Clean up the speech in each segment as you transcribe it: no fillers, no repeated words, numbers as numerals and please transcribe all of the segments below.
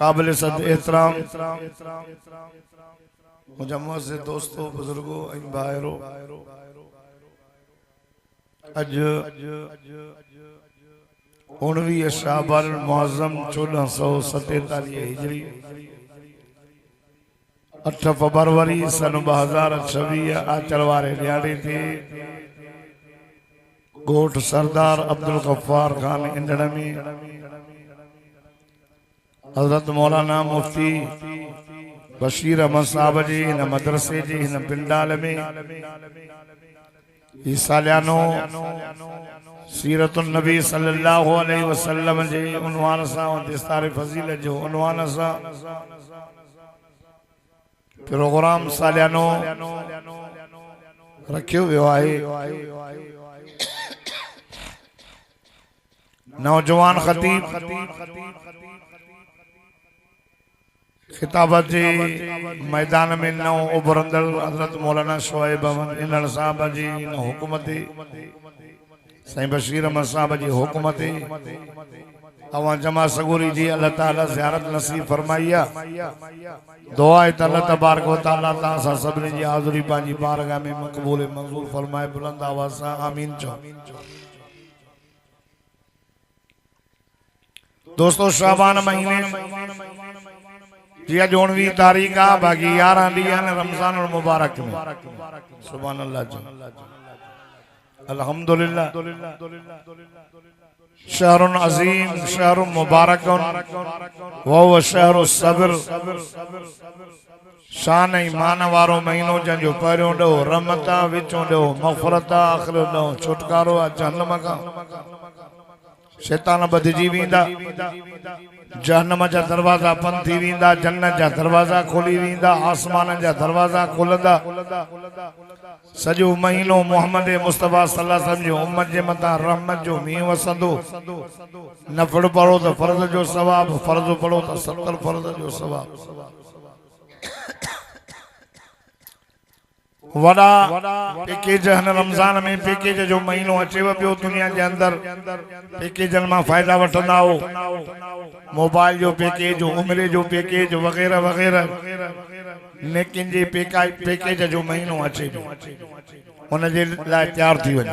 काबिल सद एहतराम मुजम्मा से दोस्तों बुजुर्गों भाइयों, अज 19 शाबान मुअज़्ज़म 1447 हिजरी 8 फरवरी सन 2026 आचरवारे न्याणी थी गोठ सरदार अब्दुल गफ्फार खान इंदड़मी हजरत मौलाना मुफ्ती बशीर अहमद साहब जी हिन मदरसे जी हिन पिंडाल में सालियानो सीरतुन नबी सल्लल्लाहु अलैहि वसल्लम जे उन्वान सां दिस्तार फज़ीलत जो उन्वान सां प्रोग्राम सालियानो रखियो वियो आहे। नौजवान खतीब खिताबत जी मैदान में नौ उभरंदड़ हजरत मौलाना शोएब अहमद इनल साहब जी हुकूमती साईं बशीर अहमद साहब जी हुकूमती अवा जमा सगोरी जी अल्लाह ताला ज़ियारत नसीब फरमाइया दुआ है अल्लाह तबारक व तआला ता सा सभिनी जी हाज़िरी पंहिंजी बारगाह में मक़बूल मंज़ूर फरमाए बुलंद आवाज़ सां आमीन चओ। दोस्तों शाबान महीने जी अज 19 तारीख आ बाकी 11 ॾींहं रमज़ान मुबारक में सुभान अल्लाह जो अल्हम्दुलिल्लाह शहरुन अजीम शहरुन मुबारकुन वहुव शहरु सब्र शान ईमान वारो महीनो जंहिंजो पहिरियों ॾोह रहमत आहे विचों ॾोह मग़फ़िरत आहे आख़िरो ॾोह छुटकारो आहे जहन्नम खां शैतान बदिजी वेंदा जहन्नम जा दरवाजा बंद थी वेंदा जन्नत जा दरवाजा खोली वेंदा आसमान जा दरवाजा खुलंदा सॼो महीनो मोहम्मद मुस्तफ़ा सल्लल्लाहु अलैहि वसल्लम जी उम्मत जे मथां रहमत जो मींहुं वसंदो नफ़ल पढ़ो त फर्ज़ जो सवाब फर्ज़ पढ़ो त 70 फर्ज़ जो सवाब वड़ा पैकेज हन रमज़ान में पैकेज जो महीनो अचेव पियो दुनिया के अंदर पैकेजन मां फ़ाइदा वठंदा हो मोबाइल जो पैकेज उम्रे जो पैकेज वग़ैरह वग़ैरह लेकिन जे पैकेज जो महीनो अचे पियो उन जे लाइ तैयार थी वञे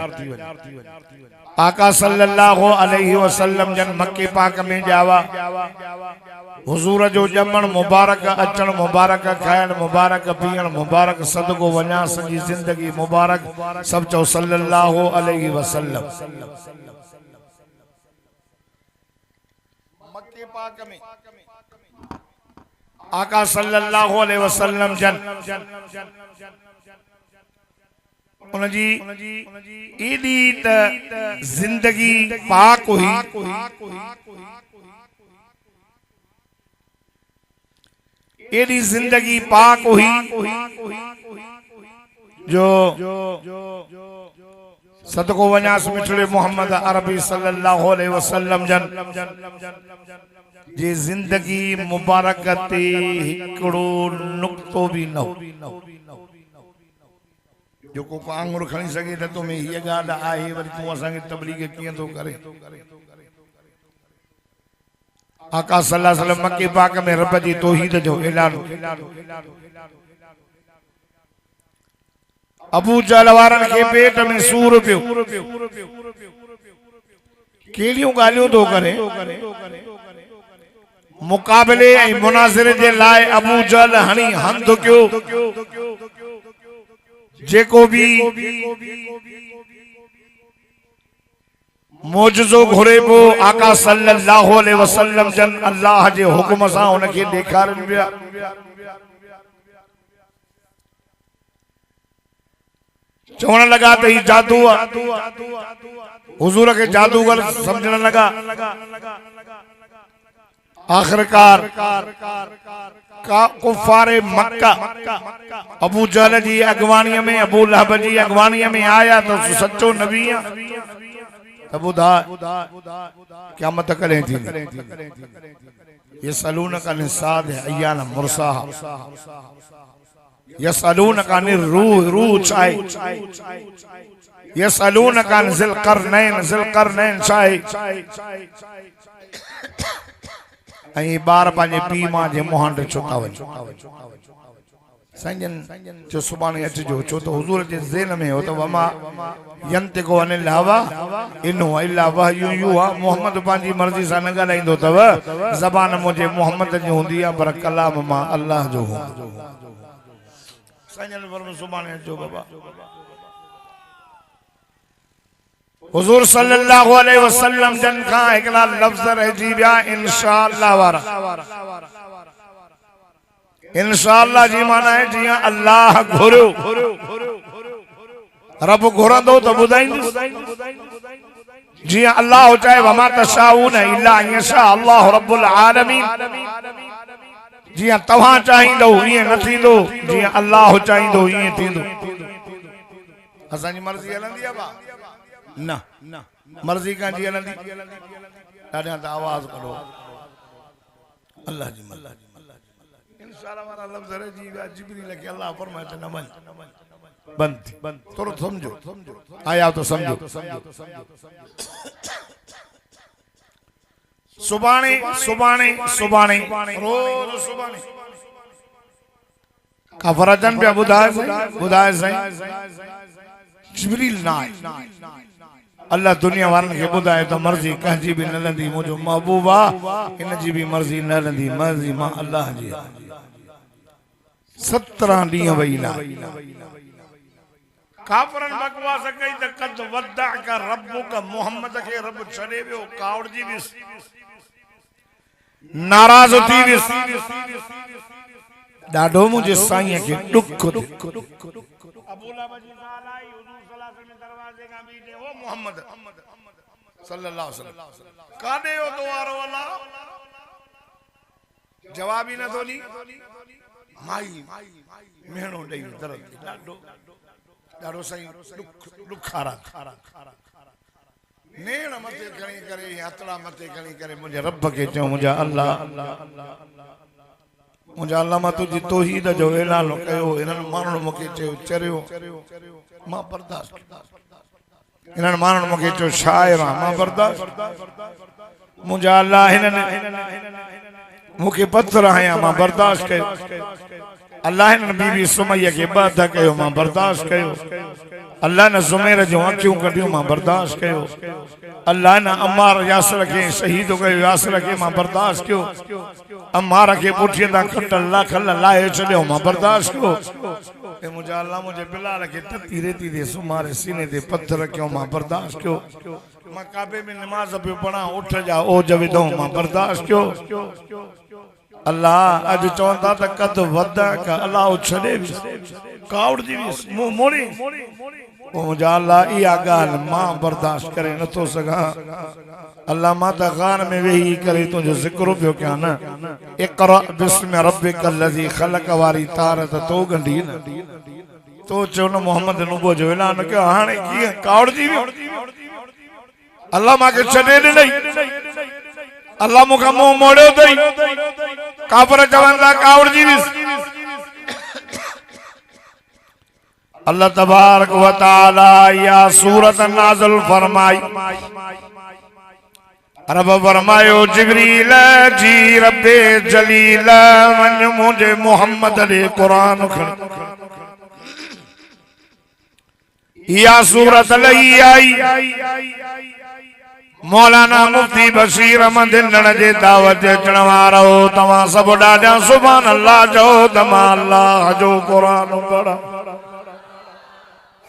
आका सल्लल्लाहु अलैहि वसल्लम जन मक्के पाक में जावा हुजूर जो जमण मुबारक अचण मुबारक खाइण मुबारक पीअण मुबारक सदको वञा सॼी जिंदगी मुबारक सब चओ सल्लल्लाहु अलैहि वसल्लम। मक्के पाक में आका सल्लल्लाहु अलैहि वसल्लम जन उनजी एडी त जिंदगी पाक हुई एडी जिंदगी पाक हुई जो सदको वञास मिठड़े मोहम्मद अरबी सल्लल्लाहु अलैहि वसल्लम जन जी जिंदगी मुबारक ते हिकड़ो नुक्तो भी न जो को आंगुर खणी सके त तो में ये गाल आहे वरी तू असा के तबलीग किए तो करे आका सल्लल्लाहु अलैहि वसल्लम मक्के पाक में रब जी तौहीद जो ऐलान अबू जहल वारन के पेट में सूर पियो केलियों गालियों तो करे मुकाबले ऐं मुनाज़िरे जे लाइ अबू जहल हणी हंध कयो जेको भी मोजज़ो घुरे पो आका सल्लल्लाहु अलैहि वसल्लम जन अल्लाह जे हुक्म सां उनके ॾेखारनि पिया चवण लगा त ही जादू आहे हुजूर के जादूगर समझण लगा आखिरकार कुफारे मक्का अबू जहल जी अगवानी में अबू लहब जी अगवानी में आया तो सच्चो नबी तब बुधा क़यामत करें थी ये सलून का निसाद है अय्यान मुरसा ये सलून का रूह रूह चाहे ये सलून का जिल करनैन चाहे ऐं बार पांजे पी मां जे मुहांड छुटा वञ संजन जो सुभाणे अचजो छो तो हुजूर जे ज़हन में हो तो वमा यंतिको अनिल हवा इन्हु इल्ला वहयु युहा मोहम्मद पांजी मर्जी सां न ॻाल्हाईंदो तव ज़बान मुझे मोहम्मद जी हूंदी आहे पर कलाम मां अल्लाह जो हो संजन पर सुभाणे अचो बाबा हुजूर सल्लल्लाहु अलैहि वसल्लम जन का एकला लफ्ज रहिजी विया इंशाअल्लाह वारा इंशाअल्लाह जी माना है जिया अल्लाह घुरो रब घुरंदो तो बुधाइंदो जिया अल्लाह चाहे वमा तशाऊन इल्ला यशा अल्लाह रब्बुल आलमीन जिया तव्हां चाहींदो ये न थींदो जिया अल्लाह चाहींदो ये थींदो असां जी मर्ज़ी हलंदी आहे बा ना मर्जी का जी हलंदी ॾाढा त आवाज़ करो अल्लाह जी इशारा वाला लफ्ज है जी जिब्रील के अल्लाह फरमाते न बंद थोड़ा समझो आया तो समझो सुबाने सुबाने सुबाने रोज सुबाने कफरजन पे बुधाए सही जिब्रील ना अल्लाह दुनिया वारन के बुधाए तो मर्जी कंहिंजी भी न लंदी मुझो महबूबा इन जी भी मर्जी न लंदी मर्जी मां अल्लाह जी 17 ॾींहं वई ना काफरन बकवास कई त कद वदा का रब्बु का मोहम्मद के रब छड़े वियो कावड़ जी भी नाराज थी वियो ॾाढो मुझे साईं के दुख अबूला बजी ॻाल्हि आई हुजूर सल्लल्लाहु अलैहि वसल्लम दरवाजे खां बीठे ओ मोहम्मद सल्लल्लाहु अलैहि वसल्लम काॾे हो दुआरो अल्लाह जवाब ही न थो ॾी माई मेहणो ॾेई दर ॾाढो साईं ॾुखारा नेण मथे खणी करे हथड़ा मथे खणी करे मुंहिंजे रब खे चयो मुंहिंजा अल्लाह मुंहिंजा अल्लाह मां तुंहिंजी तौहीद जो ऐलान कयो इन्हनि माण्हुनि मूंखे चयो चरियो मां बर्दाश्त इन्हनि माण्हुनि मूंखे चयो शाइर आहे मां बर्दाश्त मुंहिंजा अल्लाह हिननि मूंखे पत्थर हयां मां बर्दाश्त कयो अल्लाह हिननि बीबी सुमैया खे ॿध कयो मां बर्दाश्त कयो अल्लाह ने ज़ुमैर जूं अखियूं कढियूं मां बर्दाश्त कयो अल्लाह ने अम्मार यासर खे शहीद कयो यासर खे मां बर्दाश्त कयो अम्मार खे पुठीअ तां कटल लाखल लाहे छॾियो मां बर्दाश्त कयो ए मुंहिंजा अल्लाह मुंहिंजे बिलाल खे तती रेती ते सुमारे सीने ते पत्थर कयो मां बर्दाश्त कयो मां काबे में नमाज पियो पढ़ां उठ जा ओज विधो मां बर्दाश्त कयो अल्लाह अज चवंदा त कद वदा का अल्लाह छॾे कावड़ जी मुंह मोड़ी मुंहिंजा अल्लाह इहा ॻाल्हि मां बर्दाश्त करे नथो सघां अल्लाह मां त ग़ार में वेही करे तुंहिंजो ज़िक्र पियो कयां न इक़रा बिस्म रब्बिकल लज़ी ख़लक़ वारी तार त तो गंढी न तो चयो न मोहम्मद नुबो जो ऐलान कयो हाणे कीअं कावड़ जी अल्लाह मूंखे छॾे ॾिनई अल्लाह मूंखां मुंहुं मोड़ियो अथई काफ़िर चवनि था कावड़ जी अल्लाह तबारक व तआला या सूरत नाज़िल फरमाई रब फरमायो जिब्रील जी रब्बे जलील वञ मुंहिंजे मोहम्मद ॾे क़ुरान खण या सूरत लही आई मौलाना मुफ्ती बशीर अहमद हिंदण जे दावत अचण वारो तव्हां सभु ॾाढा सुभान अल्लाह चओ त मां अल्लाह जो क़ुरान पढ़ा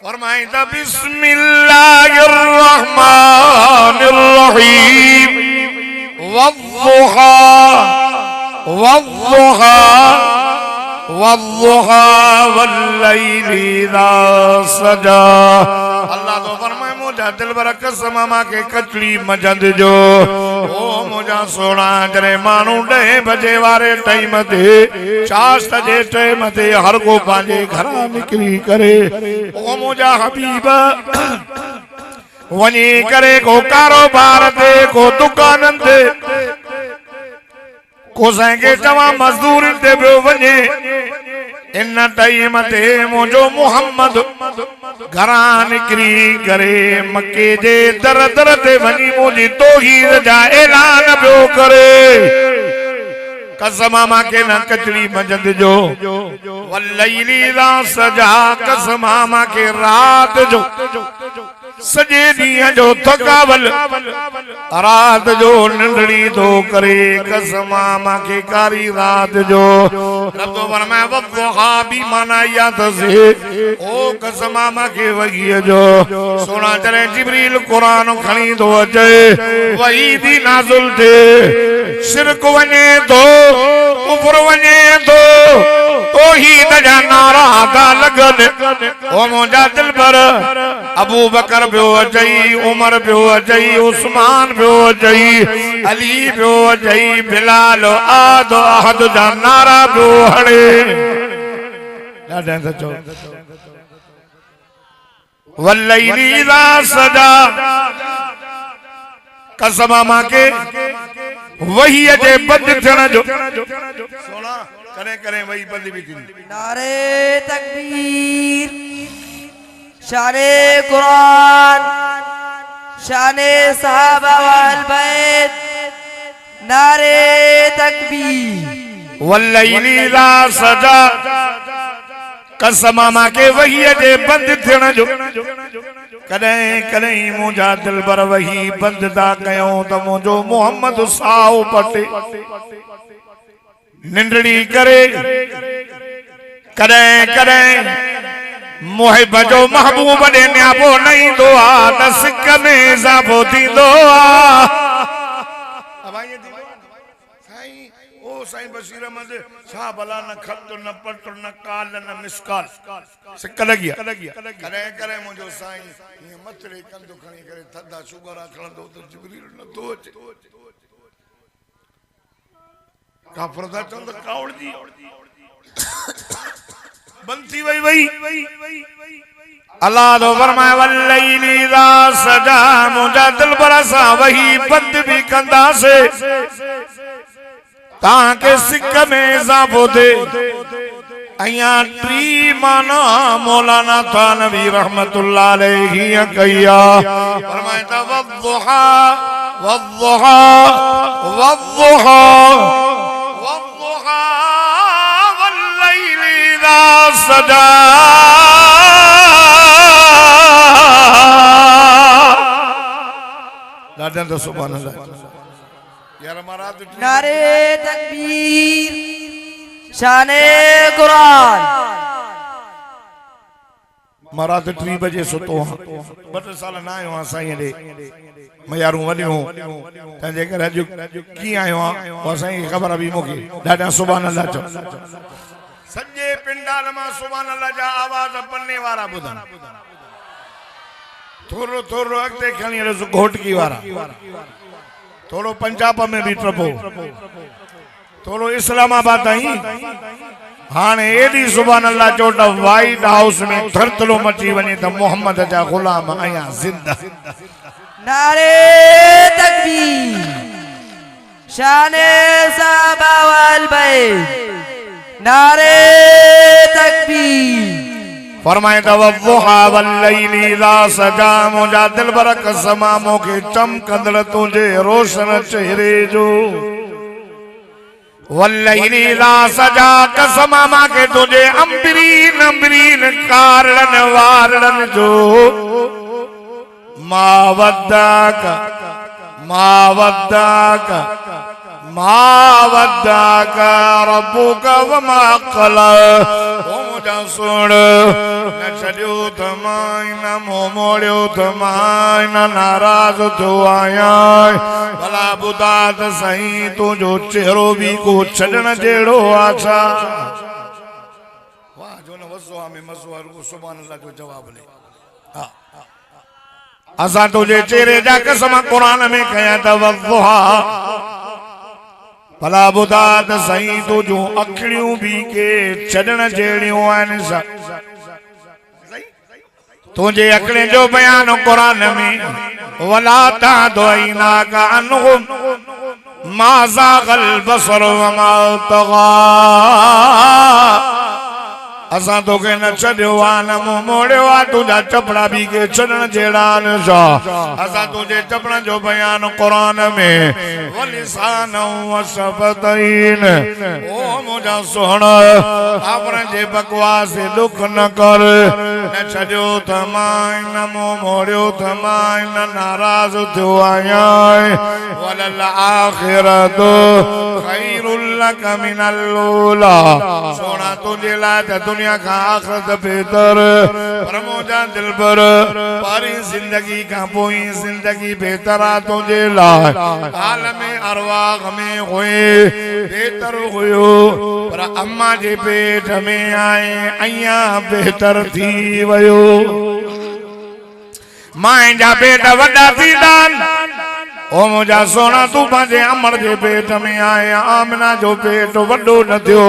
फरमाई त बिस्मिल्लाहिर रहमानिर रहीम वद्दुहा वद्दुहा वद्दुहा वल्लैलि इज़ा सजा अल्लाह तो फरमाए मुझा दिल बर कसम मां के कचड़ी मजद जो ओ मुझा सोना जरे मानू 10 बजे वारे टाइम ते चास्त जे टाइम ते हर को पांजे घरा निकली करे ओ मुझा हबीब वनी करे को कारोबार ते को दुकान ते को संगे चवा मजदूर ते बियो वने इन टाइम ते मुझो मोहम्मद घरा निकरी करे मक्के जे दर दर ते वनी मुझी तौहीद जा ऐलान पियो करे कसम मां के न कचड़ी मजद जो वल्लैलि इज़ा सजा कसम मां के रात जो सजे ॾींहं जो थकावल रात जो निंदड़ी तो करे कसम मां के कारी रात जो रब तो फरमाए वद्दुहा भी माना याद से ओ कसम मां के वही जो सोना चले जिब्रील कुरान खणी दो अचे वही दी नाज़िल थे शिरक वने तो कुफर वने तो तौहीद जा नारा दा लगन ओ मुंहिंजा दिल पर अबू बकर पियो अचई उमर पियो अचई उस्मान पियो अचई अली पियो अचई बिलाल आद अहद जा नारा पियो हणे ॾाढा सचो वल्लैलि इज़ा सजा कसम मां के वही जे बद थियण जो सोना करें करें वही बंदी भी थी नारे तकबीर शाने कुरान शाने सहाबा वल बैत नारे तकबीर वल्लैली इज़ा सजा कसम मां के वही जे बंद थियण जो कॾहिं कॾहिं मुंहिंजा दिल बर वही बंद था कयूं त मुंहिंजो मोहम्मद साओ पटे निंडड़ी करे कॾहिं कॾहिं मुहिब जो महबूब ॾे न्यापो न ईंदो आहे त सिक में इज़ाफ़ो थींदो आहे साईं बशीर अहमद छा भला न खत न पत्र न काल न मिसकाल सिक लगी करे करे मुंहिंजो साईं ईअं मथड़े कंधो खणी करे थधा शुगरा खणंदो त जिबरील न थो अचे काफर था चवनि त कावड़ जी बंद थी वई अल्लाह तो फरमाए वल्लैली इज़ा सजा मुंहिंजा दिल बर सां वही बंद भी कंदासे ताके सिक में इज़ाफ़ो थे अया टी माना मौलाना थानवी रहमतुल्लाह अलैहि कया फरमाए त वद्दुहा वद्दुहा वद्दुहा वद्दुहा वल्लैली इज़ा सजा दादा तो सुभान अल्लाह नारे तकबीर शाने कुरान महाराज 3 बजे सुतो हां 2 साल ना आयो हां साईं ॾे मयारू वञो तंहिंजे करे अॼु कीअं आयो हां और साईं ख़बर बि मूंखे ॾाढा सुभान अल्लाह चओ सॼे पिंडाल मां सुभान अल्लाह जा आवाज़ पन्ने वारा ॿुधनि थोरो थोरो अॻिते खणी हलो घोटकी वारा थोड़ो पंजाब में भी ट्रपो थोड़ो इस्लामाबाद आई हाने एडी सुभान अल्लाह चोट व्हाइट हाउस में थरथलो मची वने त मोहम्मद जा गुलाम आया जिंदा नारे तकबीर शाने सहाबा वल बैत नारे तकबीर फरमाए त वद्दुहा वल्लैली इज़ा सजा मुंहिंजा दिल बर कसम मूंखे चमकंदड़ तुंहिंजे रोशन चेहरे जो वल्लैली इज़ा सजा कसम मूंखे तुंहिंजे अंबरीन अंबरीन कारणन वारणन जो मा वद्दाक मा वद्दाक मा वद्दाक रब्बुक व मा क़ला सुन न छॾियो त मां न मुंहुं मोड़ियो त मां न नाराज़ थियो आहियां भला ॿुधा त साईं तुंहिंजो चेहरो बि को छॾण जहिड़ो आहे छा वाह जो न वसो में मज़ो आहे सुभान अल्लाह जो जवाब ॾे असां तुंहिंजे चेहरे जा कसम क़ुरान में कया त वद्दुहा भला ॿुधा त साईं तुंहिंजूं अखियूं बि के छॾण जहिड़ियूं आहिनि तुंहिंजे अखियुनि जो बयान क़ुरान में वला तादइनाक अन्हुम मा ज़ाग़ल बसर व मा तग़ा असां तोखे न छॾियो आहे न मुंहुं मोड़ियो आहे तुंहिंजा चपड़ा बि के छॾण जहिड़ा आहिनि छा असां तुंहिंजे चपड़नि जो बयान क़ुरान में वलिसान व शफ़तैन ओ मुंहिंजा सुहिणा आपणे जे बकवास दुख न कर न छॾियो त मां न मुंहुं मोड़ियो त मां न नाराज़ थियो आहियां वलल आख़िरतु ख़ैरुल लक मिनल ऊला सोना तुंहिंजे लाइ त दुनिया का आखिरत बेहतर पर मुंहिंजा दिल पर पारी जिंदगी का पोई जिंदगी बेहतर आहे तुंहिंजे लाइ आलम अरवाह में हुए बेहतर हुयो पर अम्मा जे पेट में आए अया बेहतर थी वयो मां जा पेट वॾा थींदा ओ मुंहिंजा सोना तू पंहिंजे अमर जे पेट में आए आमना जो पेट वॾो न थियो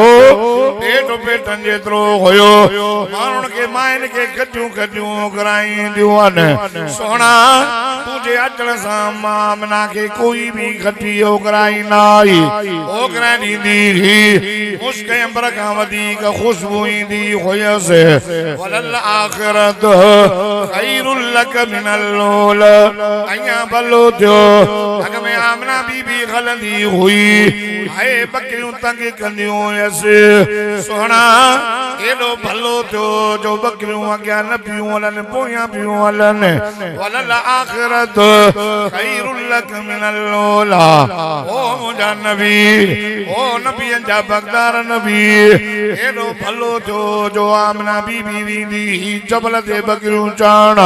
पेट पेटनि जेतिरो हुयो माण्हुनि खे माइनि खे खटियूं खटियूं कराईंदियूं आहिनि सोना तुंहिंजे अचण सां मां आमना खे कोई बि खटी कराई न आई ओकरा ॾींदी हुई मुश्क अंबर खां वधीक खुशबू ईंदी हुयसि वलल आखिरत खैरुल लक मिनल ऊला अया भलो थियो अग में आमना बीबी हलंदी हुई हाय बकरियूं तंग कंदियूं हुयसि सोना एडो भलो थियो जो बकरियूं अॻियां न पियूं हलनि पोयां पियूं हलनि वलल आखिरत खैरुल लक मिनल ऊला ओ मुंहिंजा नबी ओ नबियनि जा बगदार नबी एडो भलो थियो जो आमना बीबी वेंदी जबल ते बकरियूं चाण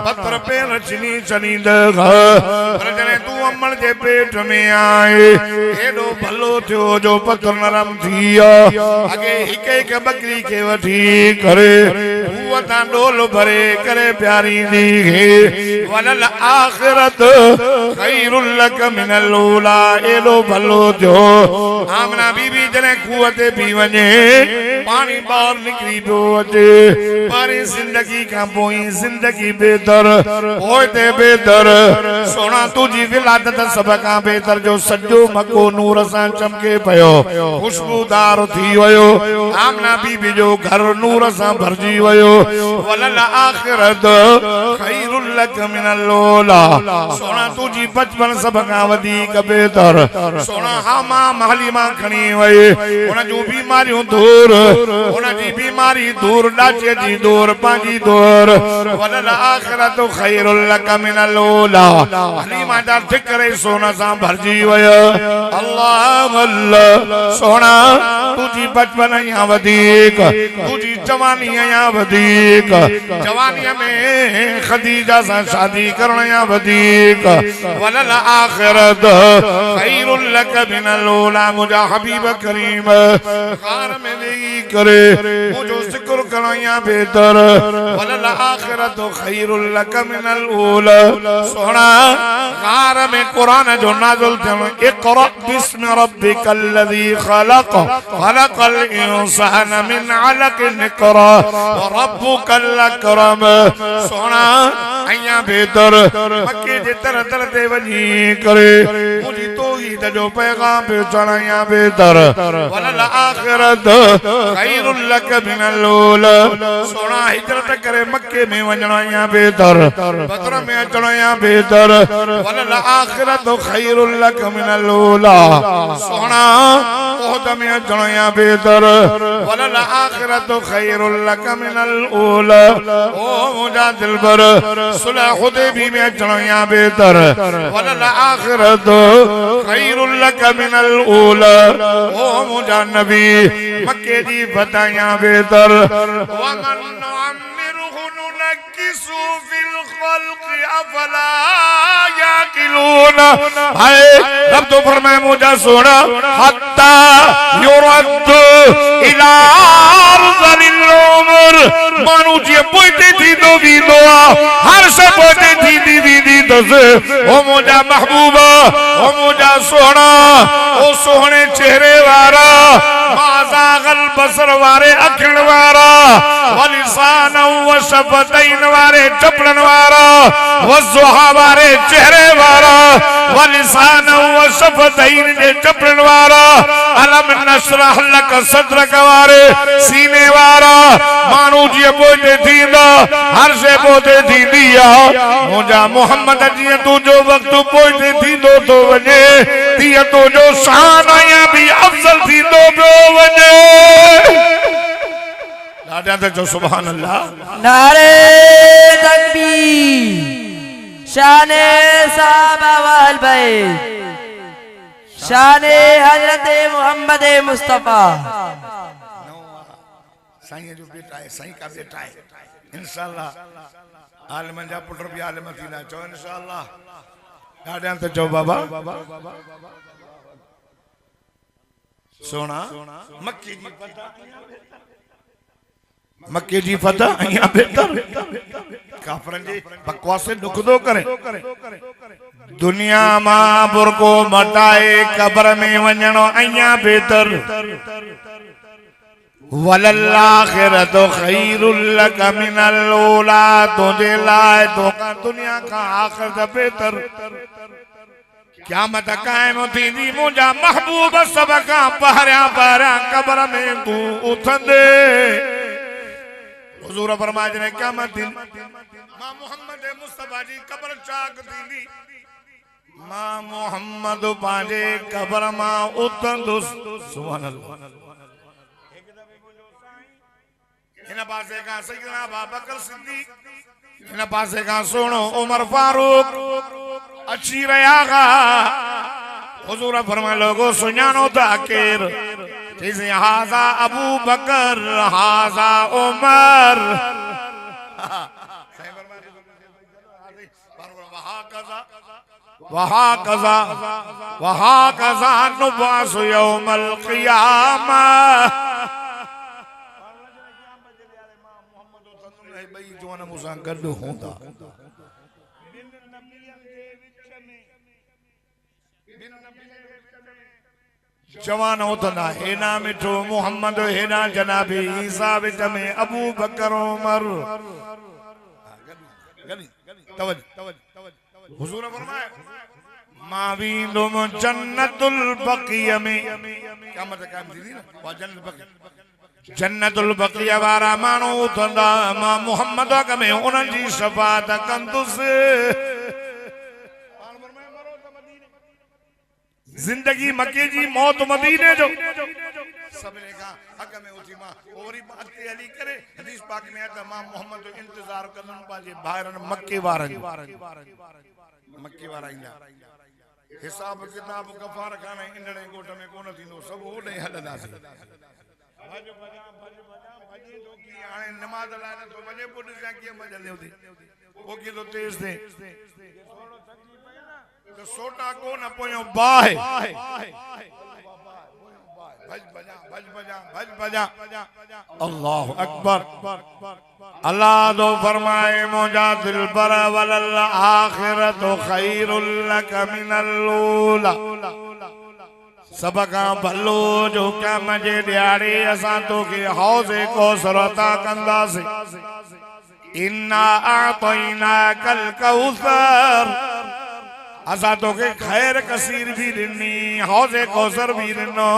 पत्थर पेर छिनी छॾींद पर जॾहिं तूं अमण जे पेट में आए एडो भलो थियो जो पत्थर नरम थी विया अॻे हिक हिक बकरी खे वठी करे हूअ तां डोल भरे करे प्यारींदी वलल आखिरत खैरुल लक मिनल ऊला एडो भलो थियो आमना बीबी जॾहिं खूह ते पी वञे पानी ॿाहिरि निकिरी पियो अचे पर जिंदगी खां पोइ जिंदगी बेहतर पोइ ते बेहतर सोना तुंहिंजी विलादत सभ खां बेहतर जो सॼो मको नूर सां चमके पियो खुशबूदार थी वियो आमना बीबी जो घर नूर सां भरिजी वियो वलल आखिरत खैरुल लक मिनल ऊला सोना तुंहिंजी बचपन सभ खां वधीक बेहतर सोना हामा हलीमा खणी वई उन जूं बीमारियूं दूर उन जी बीमारी दूर ॾाचे जी दूर पंहिंजी दूर वलल आखिरत खैरुल लक मिनल ऊला हलीमा जा ठिकरे सोना सां भरिजी विया अल्लाह अल्लाह सोना तुंहिंजी बचपन या वधीक तुंहिंजी जवानी या वधीक जवानीअ में खदीजा सां शादी करण या वधीक वलल आखिरत खैरुल लक मिनल ऊला मुंहिंजा हबीब करीम ग़ार में वेही करे मुंहिंजो ज़िक्र करण या बेहतर वलल आखिरत खैरुल लक मिनल ऊला सोना ग़ार में कुरान जो नाज़िल थियो इक़रा बिस्मि रब्बिकल लज़ी खलक़ खलक़ल इंसान मिन अलक़ इक़रा व रब्बुकल अकरम सोना अया बेहतर मक्के जे तर तर ते वञी करे मुंहिंजी तौहीद जो पैगाम पहुचाइण या बेहतर वलल आखिरत खैरुल लक मिनल ऊला सोना हिजरत करे मक्के में वञण या बेहतर बदर में अचण या बेहतर वलल आखिरत खैरुल लक मिनल ऊला सोना उहद में अचण या बेहतर वलल आखिरत खैरुल लक मिनल ऊला ओ मुंहिंजा दिलबर सुलह हुदैबी में अचण या बेहतर वलल आखिरत खैरुल लक मिनल ऊला ओ मुंहिंजा नबी मक्के जी फतह बेहतर वमन नुअम्मिरुहु नुनक्किसु फिल खल्क़ि अफला याकिलून हाय रब तो फरमाए मुझा सोना हत्ता युरद्द इला अर्ज़लिल उमर मानू जे पोइते थी दो वींदो हर से पोइते थी दी वींदी दस ओ मुझा महबूबा ओ मुझा सोना ओ सोहणे चेहरे वारा माज़ागल बसर वारे अखिण वारा वलिसान व शफतैन वारे चपड़न वारा वज़ुहा वारे चेहरे वारा वलिसान व शफतैन जे चपड़न वारा अलम नशरह लक सदरक वारे सीने वारा मानू जी पोइते थींदा हर से पोइते थींदी मुंहिंजा मोहम्मद जीअं तुंहिंजो वक़्तु पोइते थींदो थो वञे तीअं तुंहिंजो शान या बि अफ़ज़ल थींदो पियो वञे लाॾा त चओ सुभान अल्लाह नारे तकबीर शाने साहबा वाल बैत शाने हजरत मोहम्मद मुस्तफा साईं जो बेटा है साईं का बेटा है इंशाअल्लाह आलम जा पुत्र भी आलम थींदा चओ इंशाअल्लाह लाॾा त चओ बाबा सोना मक्के जी फतह अया बेहतर काफरन जी बकवास से दुखदो करे दुनिया मां बुरको मटाए कब्र में वञणो अया बेहतर वलल आखिरत खैरुल लक मिनल ऊला तुझे लाए तो दुनिया का आखिरत बेहतर क़यामत क़ाइम थींदी मुंहिंजा महबूब सब खां पहिरियां पहिरियां क़ब्र में तूं उथंदे। हुज़ूर फरमाया जॾहिं क़यामत थींदी मां मोहम्मद मुस्तफ़ा जी क़ब्र चाक थींदी मां मोहम्मद पंहिंजे क़ब्र मां उथंदुसि। सुभान अल्लाह। हिन पासे खां सैयदना अबू बकर सिद्दीक़, हिन पासे खां सुहिणो उमर फारूक अची रहिया हुआ। हुज़ूर फरमाया लोगो सुञाणो था केरु? चईं हाज़ा अबू बकर हाज़ा उमर। वहाकज़ा वहाकज़ा नुबासु यौमल क़ियामह। भाई जो न मुसां गॾु हूंदा जवान उथंदा हेॾा मिठो मोहम्मद हेॾा जनाबी ईसा विच में अबू बकर उमर। हुज़ूर फरमाया मां वेंदुमि जन्नतुल बक़ीअ में। क़यामत क़ाइम थींदी न वा जन्नत बक़ी जन्नतुल बक़ीअ वारा माण्हू उथंदा मां मोहम्मद अॻ में उन्हनि जी शफ़ाअत कंदुसि। जिंदगी मके जी मौत मदीने जो सभिनी खां अॻ में उथी मां वरी अॻिते हली करे हदीस पाक में त मां मोहम्मद जो इंतज़ार कंदुमि पंहिंजे भाइरनि मके वारनि। मके वारा ईंदा हिसाब किताब गफ़ार खान इंदड़े ॻोठ में कोन थींदो सभु होॾे हलंदासीं। भज भजा भजे तो की हाणे नमाज़ लाइ नथो वञे पोइ ॾिसां कीअं भॼंदे हुते पोइ कीअं थो तेज़ थिए त सोटा कोन पोयो बाहि भज भजा भज भजा भज भजा। अल्लाहु अकबर। अल्लाह तो फरमाए मुंहिंजा दिलबर वलल आखिरतु खैरुल लक मिनल ऊला। सब खां भलो जो क़याम जे ॾियारे असां तोखे हौज़े कौसर अता कंदासीं। इन्ना अअतैनाकल कौसर असां तोखे खैर कसीर भी ॾिनी हौज़े कौसर भी ॾिनो।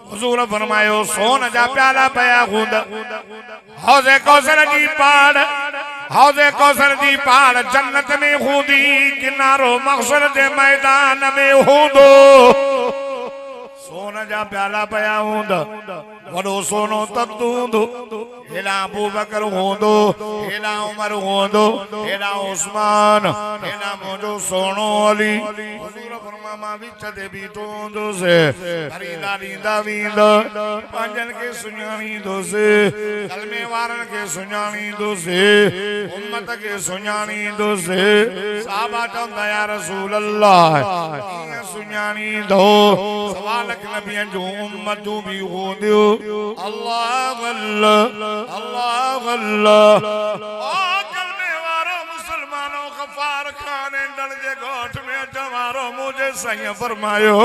हुज़ूर फरमायो सोन जा प्याला पया हूंदा हौज़े कौसर जी पाड़ हौज़े कौसर जी पाड़ जन्नत में हूंदी किनारो मक़सद जे मैदान में हूंदो। सोन जा प्याला पया हूंदा वॾो सोनो तख़्तु हूंदो हेॾा अबू बकर हूंदो हेॾा उमर हूंदो हेॾा उस्मान हेॾा मुंहिंजो सोनो अली। हुज़ूर फरमाया मां विच ते बीठो हूंदुसि फरीदा ॾींदा वेंदा पंहिंजनि खे सुञाणींदुसि कलमे वारनि खे सुञाणींदुसि उम्मत खे सुञाणींदुसि। साहबा चवंदा या रसूल अल्लाह कीअं सुञाणींदो? सवा लख नबियनि जूं उम्मतूं बि हूंदियूं। अल्लाह अल्लाह अल्लाह अल्लाह। मुसलमानों गफ़ार खान इंदड़ जे ॻोठ में अचण वारो मुंहिंजे साईं फरमायो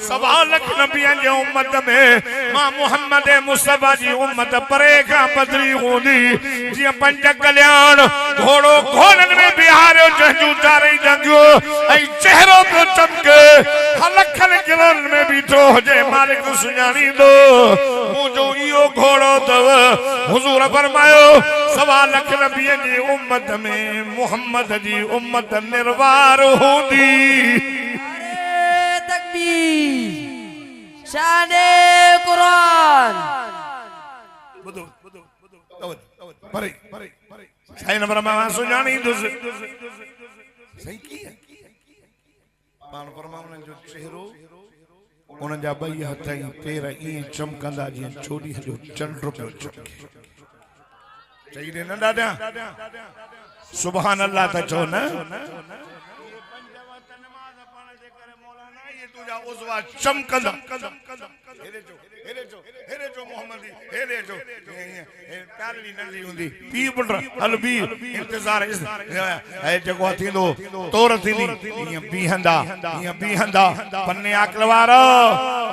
सवा लख नबियनि जे उम्मत में मां मोहम्मद मुस्तफ़ा जी उम्मत परे खां पधरी हूंदी जीअं पंज कल्याण घोड़ो घोड़नि में बिहारियो जंहिंजूं चारई जंगियूं ऐं चहिरो पियो चमके लखनि किलोनि में बीठो हुजे मालिक सुञाणींदो मुंहिंजो इहो घोड़ो अथव। हुज़ूर फरमायो सवा लख नबियनि जी उम्मत में मोहम्मद जी उम्मत निर्वार हूंदी। तकबीर शाने कुरान। परे साईं नंबर मां सुञाणींदुसि सही की पाण फरमाउनि जो चेहरो उन्हनि जा ॿई हथ ऐं पेर ईअं चमकंदा जीअं चोॾीअ जो चंड पियो चमके। चई ॾे न ॾाढा सुभान अल्लाह त चओ न। तुझा उज़वा चमकंदा हेरे जो मोहम्मदी हेरे जो प्यारी नंढी हुंदी पी पुट हल बी इंतजार है जेको थींदो तोर थींदी ईअं बीहंदा पन्ने अकल वारो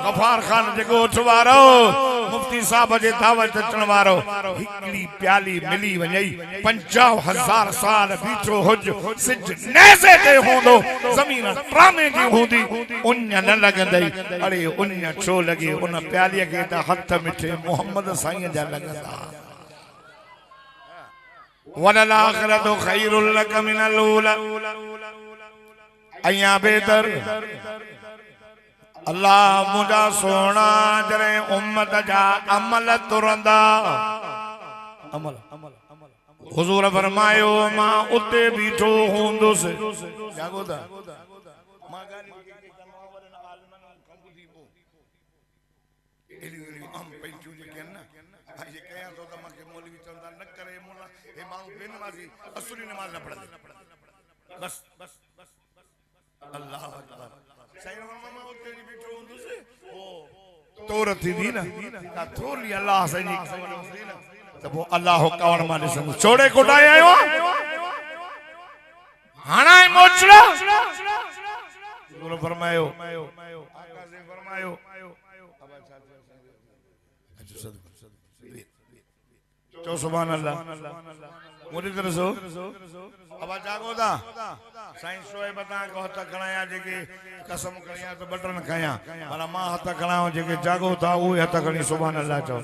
गफार खान जेको उठ वारो मुफ्ती साहब जे दावत अचण वारो हिकड़ी प्याली मिली वञई 50,000 साल बीठो हुज सिज नेज़े ते हूंदो ज़मीन ट्रामे जी हूंदी उन न लॻंदई अड़े उन छो लॻे उन प्यालीअ खे त हथ मिठे मोहम्मद साईं जा लॻंदा वलल आखिरतु खैरुल लक मिनल ऊला अया बेहतर अल्लाह मुझा सोना जरे उम्मत जा अमल तुरंदा अमल हुजूर फरमायो मां उते बीठो हूंदुसि जागो था बस बस बस अल्लाह अकबर सही मामा उते बीठो हूंदुसि ओ तोर थींदी न थोरी अल्लाह साईं जी खबर हूंदी न त पोइ अल्लाह कवण मां ॾिसंदो छोड़े कोटाए आयो हाणे मोचड़ा गुरु फरमायो आका से फरमायो चो सुभान अल्लाह मुझे तरह सो अब जागो था साईं शोएब ता को हथ खणाया जेके कसम खणिया तो बटन खाया माना मां हथ खणायो जेके जागो था उहे हथ खणी सुभान अल्लाह चो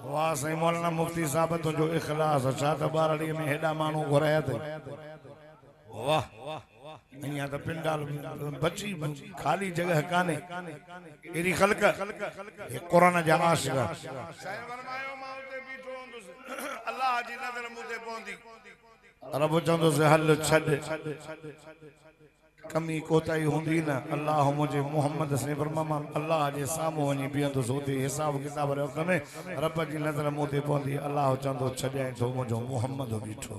वाह साईं मौलाना मुफ्ती साहब तुंहिंजो इखलास छा त बारड़ी में हेॾा माण्हू घुराया अथई वाह अञा त पिंडाल बची खाली जगह कान्हे अहिड़ी ख़ल्क़ हे क़ुरान जा आशिक़ अल्लाह जी नज़र मूं ते पवंदी रब चवंदुसि हल छॾ कमी कोताही हूंदी न अल्लाह मुझे मोहम्मद से फरमामा अल्लाह जे साम्हूं वञी बीहंदुसि हुते हिसाब किताब रख में रब जी नज़र मूं ते पवंदी अल्लाह चवंदो छॾियां थो मुंहिंजो मोहम्मद बीठो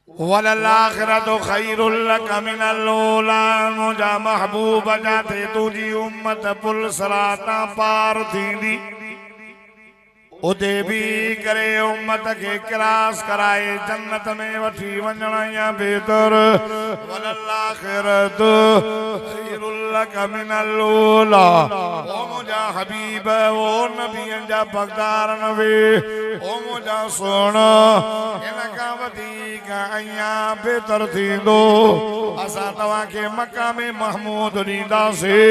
वलल आखिरतु खैरुल लक मिनल ऊला मुंहिंजा महबूब जाते तुंहिंजी उम्मत पुल सराता पार थींदी उते भी करे उम्मत के क्रॉस कराए जन्नत में वठी वञण या बेहतर वलल आखिरतु खैरुल लक मिनल ऊला ओ मुंहिंजा हबीब ओ नबियनि जा बगदार नबी ओ मुंहिंजा सोना इन खां वधीक अञा बेहतर थींदो असां तव्हांखे मक़ाम महमूद ॾींदासीं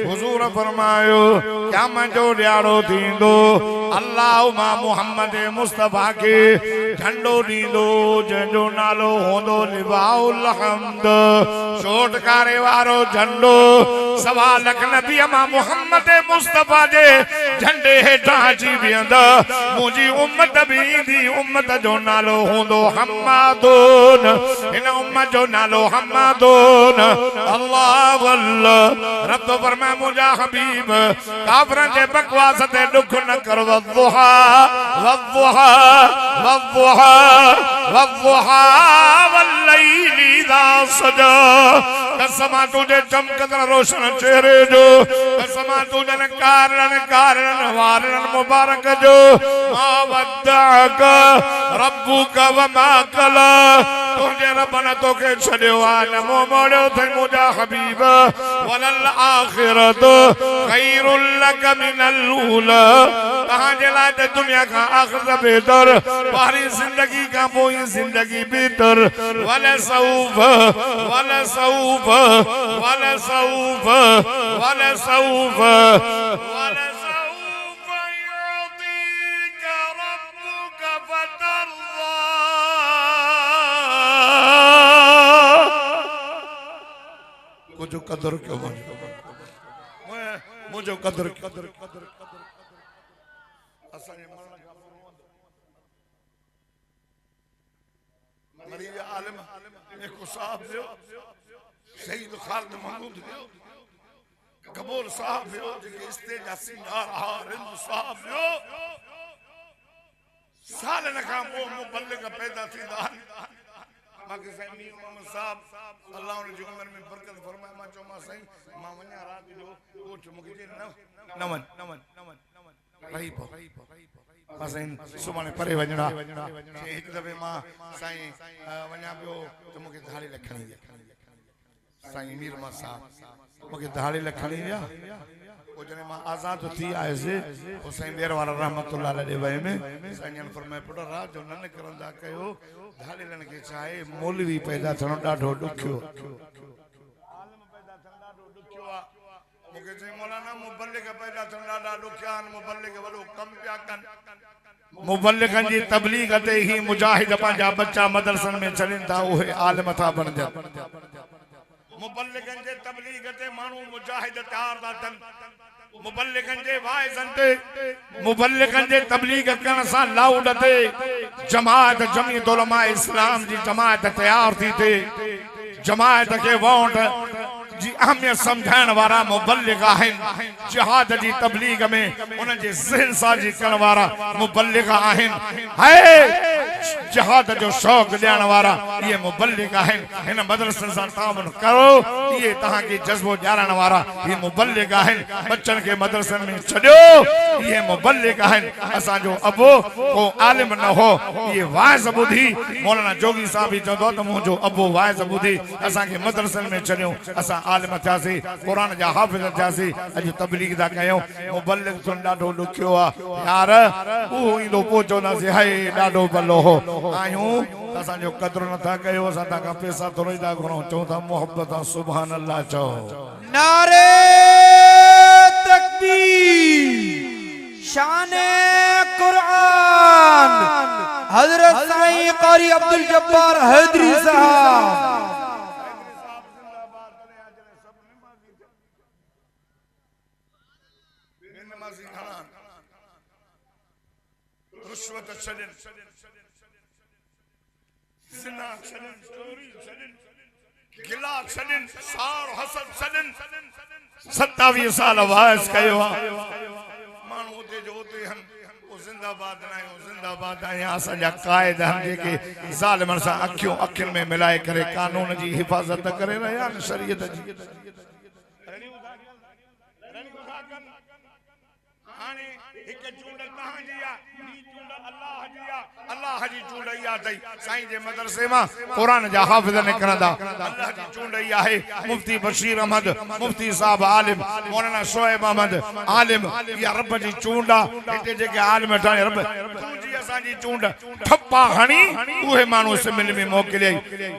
हुज़ूर फरमायो क़यामत जो ॾियारो थींदो अल्लाह मां मोहम्मद मुस्तफा के झंडो ॾींदो जंहिंजो नालो हूंदो लिवाउल हम्द चोटकारे वारो झंडो 1.25 लख नबी मां मोहम्मद मुस्तफा जे झंडे हेठां अची बीहंदा मुंहिंजी उम्मत बि ईंदी उम्मत जो नालो हूंदो हम्मादून हिन उम्मत जो नालो हम्मादून अल्लाह अल्लाह रब फरमाए मुंहिंजा हबीब काफरनि जे बकवास ते दुख न कर वद्दुहा वद्दुहा वद्दुहा वद्दुहा वल्लैली इज़ा सजा कसम तुझे चमकदड़ रोशन चेहरे जो कसम तुझे कारण वारण मुबारक जो मा वद्दअक रब्बुक व मा कला तुझे रब ने तोखे छड़ियो आ न मुंह मोड़ियो अथई मुंहिंजा हबीब वलल आखिरतु खैरुल लक मिनल ऊला तव्हांजे लाइ त दुनिया खां आख़िरत बेहतर पारी ज़िंदगी खां पोइ ज़िंदगी बेहतर वलसौफ वलसौफ वलसौफ वलसौफ वलसौफ युअतीक रब्बुक फतर्दा कुछ कदर क्यों मुझे कदर असांजे मरण खां मरीज आलिम एक साहब जो शहीद खालिद महमूद जो कबूल साहब जो जेके इस्तेजा सिंगार हिंद साहब जो सालनि खां पोइ मुबल्लिग पैदा थींदा माके साईं मीर मोहम्मद साहब अल्लाह उनजी उम्र में बरकत फरमाए मां चो मां साईं मां वन्या रात जो कोठ मुके जे नवन रही पो मां साईं सुभाणे परे वञणा एक दफे मां साईं वञा पियो त मुके धाड़ी लखणी साईं मीर मोहम्मद साहब मुके धाड़ी लखणी या ओ जने मां आजाद थी आयसे ओ साईं बेर वाला रहमतुल्लाह अलैहि वे में साईं फरमाए पुट रात जो न निकरंदा कयो धाड़ीलन के चाहे मौलवी पैदा थणो ॾाढो ॾुखियो आलम पैदा थणो ॾाढो ॾुखियो आ मुके चई मौलाना मुबल्लिग पैदा थणो ॾाढा ॾुखिया आहिनि मुबल्लिग वॾो कम पिया कनि मुबल्लिगन जी तबलीग ते ही मुजाहिद पंहिंजा बच्चा मदरसन में छॾनि था उहे आलिम था बणजनि मुबल्लिगन जे तबलीग ते माण्हू मुजाहिद तयार था थियनि मुबल्लिगन जे वाइज़न ते मुबल्लिगन जे तबलीग करण सां लाउड ते जमात जमीयत उलमा इस्लाम जी जमात तयार थी थे जमात के वोट जी अहमियत समझाइण वारा मुबल्लिग आहिनि जिहाद जी तबलीग में उन जे ज़हन साजी करण वारा मुबल्लिग आहिनि है जिहाद जो शौक़ ॾियण वारा ये मुबल्लिग आहिनि हिन मदरसनि सां तावन करो ये तहां के जज्बो ॼाणण वारा ये मुबल्लिग आहिनि बच्चन के मदरसनि में छॾियो ये मुबल्लिग आहिनि असांजो अबो को आलिम न हो ये वाइज़ ॿुधी मौलाना जोगी साहब ही चवंदो त मुंहिंजो अबो वाइज़ ॿुधी असांखे मदरसनि में छॾियो असां आलिम थियासीं क़ुरान जा हाफ़िज़ थियासीं अॼु तबलीग था कयूं मुबल्लिग सुन ॾाढो ॾुखियो आहे यार उहो ईंदो पोइ चवंदासीं हाय ॾाढो भलो हो आहियूं असांजो क़दुरु नथा कयो असां तव्हां पैसा थोरो ई था घुरूं चऊं था मोहब्बत सुभान अल्लाह चओ नारे तकबीर शाने कुरान हजरत साईं कारी अब्दुल जब्बार हैदरी साहब रुश्वत छॾनि ज़िना छॾनि चोरी छॾनि गिला छॾनि सार हसद छॾनि 27 साल वाइस कयो आहे माण्हू उते जो उते हन ओ जिंदाबाद न आहियूं जिंदाबाद आहियां असांजा क़ाइद आहिनि जेके ज़ालिमनि सां अखियुनि में मिलाए करे कानून जी हिफ़ाज़त करे रहिया आहिनि शरीयत जी हाणे हिक चूंड तव्हांजी आहे अल्लाह जी चूंड इहा अथई साईं जे मदरसे मां क़ुरान जा हाफ़िज़ निकिरंदा अल्लाह जी चूंड इहा आहे मुफ्ती बशीर अहमद मुफ्ती साहब आलिम मौलाना शोएब अहमद आलिम इहा रब जी चूंड आहे हिते जेके आलिम ठाहे रब जी असांजी चूंड ठप्पा हणी उहे माण्हू सिमिल में मोकिलियई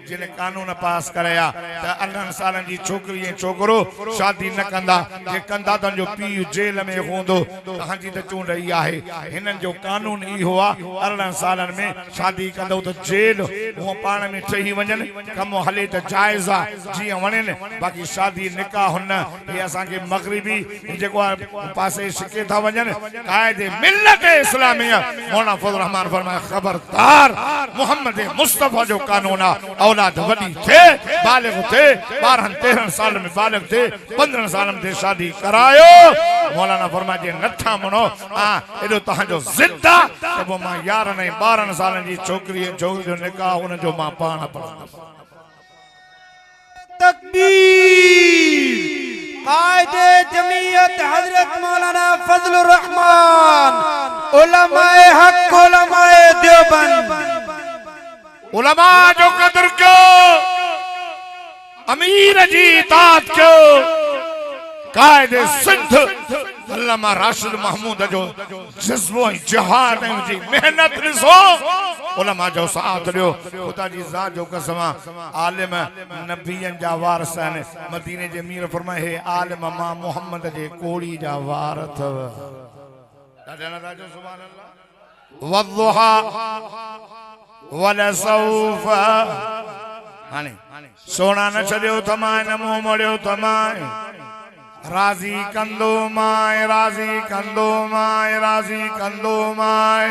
जिन कानून पास कराया त 18 सालनि जी छोकिरी ऐं छोकिरो शादी न कंदा जे कंदा त जो पीउ जेल में हूंदो तव्हांजी त चूंड इहा आहे हिननि जो कानून इहो आहे 18 सालनि में शादी कंदो त जेल उहो पाण में ठही वञनि कम हले त जाइज़ आहे जीअं वणनि बाक़ी शादी निकाह न हे असांखे मग़रिबी जेको आहे पासे छिके था वञनि क़ाइदे मिल्लत इस्लामिया मौलाना फज़ल रहमान फरमाए खबरदार मोहम्मद मुस्तफ़ा जो कानून आहे औलाद वॾी थे बालिग थे 12-13 साल में बालिग थे 15 साल में शादी करायो मौलाना फरमाए जे नथा मनो एॾो तव्हांजो ज़िद आहे त पोइ मां 11-12 सालनि जी छोकिरी जो निकाह हुन जो मां पाण पढ़ंदुसि तकबीर कायदे जमीयत हजरत मौलाना फजलुर रहमान उलमाए हक उलमाए देवबंद उलमा जो कदर क्यों अमीर जी इताअत क्यों कायदे सिंध अल्लामा राशिद महमूद जो जज्बो जिहाद जी मेहनत ॾिसो उलमा जो साथ ॾियो खुदा जी ज़ात जो कसम आलिम नबियन जा वारिस आहिनि मदीने जे मीर फरमाए हे आलिम मां मोहम्मद जे कोड़ी जा वार अथव ॾाढा सुभान अल्लाह वद्दुहा वलसौफ हाणे सोना न छॾियो तमाए न मुंहुं मोड़ियो तमाए राज़ी कंदो माए राज़ी कंदो माए राज़ी कंदो माए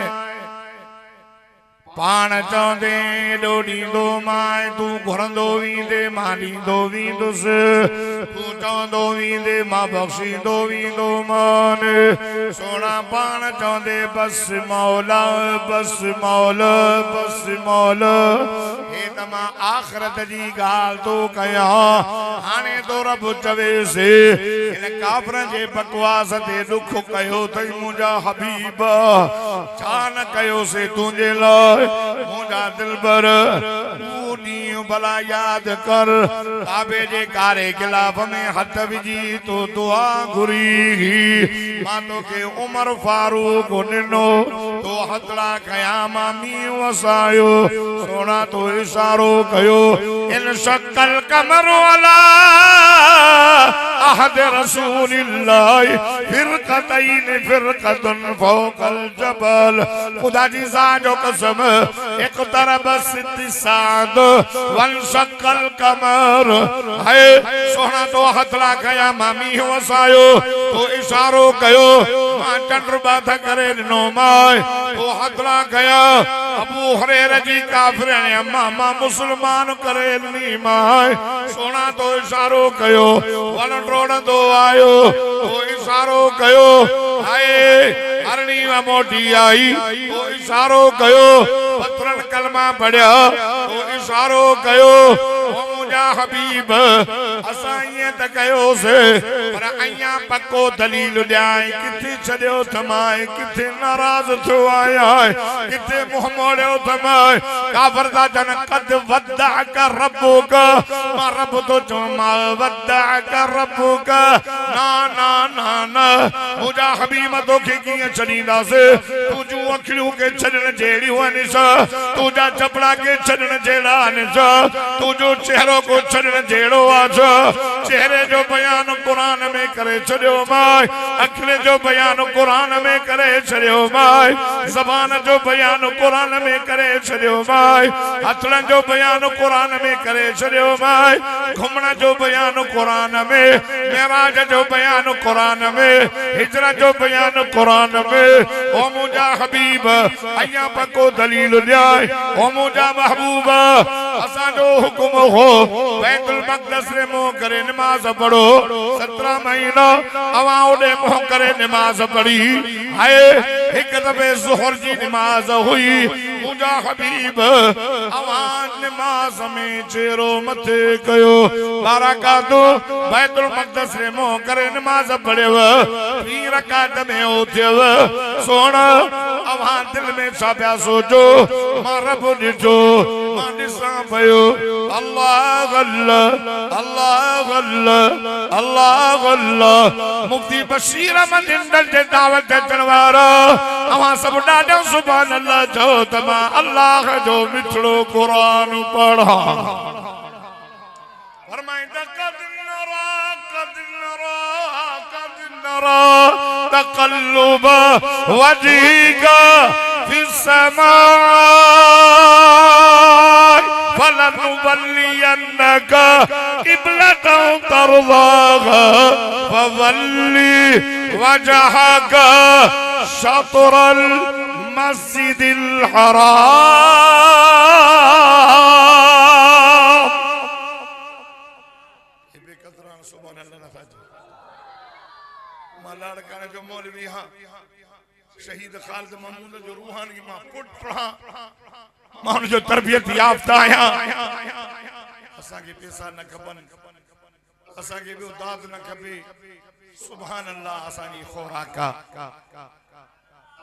पाण चवंदे एॾो ॾींदो माए तूं घुरंदो वींदे मां ॾींदो वींदुसि तूं चौंदो वींदे मां बख्शींदो वींदो मान सोना पान चौंदे बस मौला बस मौला बस मौला हे तमा आखिरत जी गाल तो कया हाने तो रब चवे से इन काफरन जे बकवास ते दुख कयो तई मुंजा हबीब छान कयो से तुझे लाए मुंजा दिलबर ऊनी भला याद कर काबे जे कारे गिलाफ में हथ विजी तो दुआ घुरी मां तो के उमर फारूक निनो तो हथड़ा कया मामी वसायो सोना तो इशारो कयो इन शक्कल कमर वाला अहद रसूलिल्लाह फिरकतैन फिरकतुन फौकल जबल खुदा जी साजो कसम एक तरफ सिद्दिसाद वन शक्कल कमर है सोना तो हथला गया मामी वसायो तो इशारो कयो मां चंद्र बाधा करे नो माय तो हथला गया अबू हुरैरा जी काफिर ने मामा मुसलमान करे नी माय सोना तो इशारो कयो वन रोडंदो आयो तो इशारो कयो हाय हरणी व मोटी आई तो इशारो कयो पत्रन कलमा पढ़या तो इशारो कयो ओ मुंजा हबीब असाईं त कयो से पर अया पक्को दलील ॾियाई किथे छॾियो थमाए किथे नाराज थियो आया किथे मुंह मोड़ियो थमाए काफर दा जन कद वदा का रब्बुक मां रब तो चमा वदा का रब्बुक ना ना ना ना मुंजा हबीब तो के किए छॾींदा से तुजू अखियूं के छॾण जहिड़ियूं निसा तुजा चपड़ा के छॾण जहिड़ा निसा तुजो चेहरो को छॾण जहिड़ो आहे चेहरे जो बयान कुरान में करे छॾियो माय अखिले जो बयान कुरान में करे छॾियो माय ज़बान जो बयान कुरान में करे छॾियो माय हथड़न जो बयान कुरान में करे छॾियो माय घुमण जो बयान कुरान में मेराज जो बयान कुरान में हिजरत जो बयान कुरान में ओ मुंजा हबीब अया पको दलील ॾियाए ओ मुंजा महबूब असा जो हुकुम हो बैतुल मक़दस रे मुंह करे नमाज पढ़ो 17 महीना अवां ओडे मुंह करे नमाज पढ़ी हाय एक दफे ज़ोहर जी नमाज हुई मुंजा हबीब अवां नमाज में चेरो मथे कयो बारकातो बैतुल मक़दस रे मुंह करे नमाज पढ़ेव 3 रकात में हो थियव सोना अवां दिल में छा पिया सोचो मां रब ॾिठो मां ॾिसां पयो अल्लाह अल्लाह अल्लाह अल्लाह अल्लाह अल्लाह मुफ्ती बशीर अहमद हिंदल जे दावत अचण वारा अवां सब ॾाढो सुभान अल्लाह चओ त मां अल्लाह जो मिठड़ो कुरान पढ़ा फरमाइंदा कद नरा तक़ल्लुब वजहिका फिस समाए फलनुवल्लियन्नका क़िबलतन तर्ज़ाहा फवल्लि वजहका शत्रल मस्जिदिल हराम बेकदरान सुभान अल्लाह ना फाजो मलाड़ काने जो मौलवी हां शहीद खालिद महमूद जो रूहानी मां पुट पढ़ा मां जो तरबियत याफ्ता आया असा के पैसा न खपन असा के भी दाद न खपे सुभान अल्लाह असानी खुराका